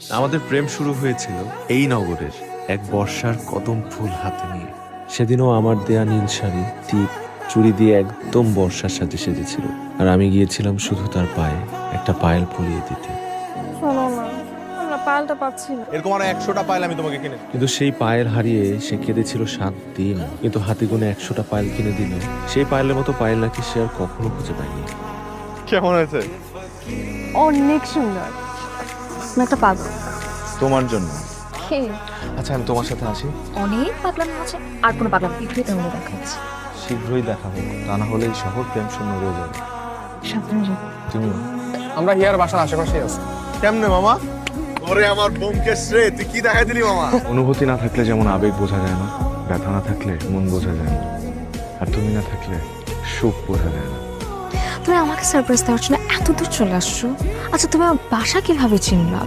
আমাদের প্রেম শুরু হয়েছিল এই নগরের এক বর্ষার কদম ফুল হাতে নিয়ে। সেদিনও আমার দেয়া নীল শাড়ি টিপ চুড়ি দিয়ে একদম বর্ষার সাথে সেজেছিল, আর আমি গিয়েছিলাম শুধু তার পায়ে একটা পায়েল পরিয়ে দিতে। শোনো না, আমরা পায়েলটা পাচ্ছি না। এরকম আরো 100টা পাইল আমি তোমাকে কিনে। কিন্তু সেই পায়েল হারিয়ে সে কেঁদেছিল 7 দিন, কিন্তু হাতে গুনে 100টা পায়েল কিনে দিল। সেই পায়েলের মতো পায়েল নাকি সে আর কখনো খুঁজে পায়নি। কেমন হয়েছে? অনেক সুন্দর। আমি একটা পাগল। তোমার জন্য। কে? আচ্ছা আমি তোমার সাথে আসি। অনেক পাগলামি আছে, আর কোনো পাগলামি পিঠে তেমন দেখা যাচ্ছে। শীঘ্রই দেখা হোক, তা না হলে এই শহর প্রেম শূন্য রয়ে যাবে। সাবধানে যাও। তুমিও। আমরা হিয়ার বাসার আশেপাশেই আছি। কেমনে মামা? ওরে আমার বোমকেশ রে, তুই কি দেখাই দিলি মামা? অনুভূতি না থাকলে যেমন আবেগ বোঝা যায় না, ব্যথা না থাকলে মন বোঝা যায় না, আর তুমি না থাকলে সুখ বোঝা যায় না। তুমি আমাকে সারপ্রাইজ দেওয়ার জন্য এত দূর চলে আসছো। আচ্ছা, তুমি আমার বাসা কিভাবে চিনলা?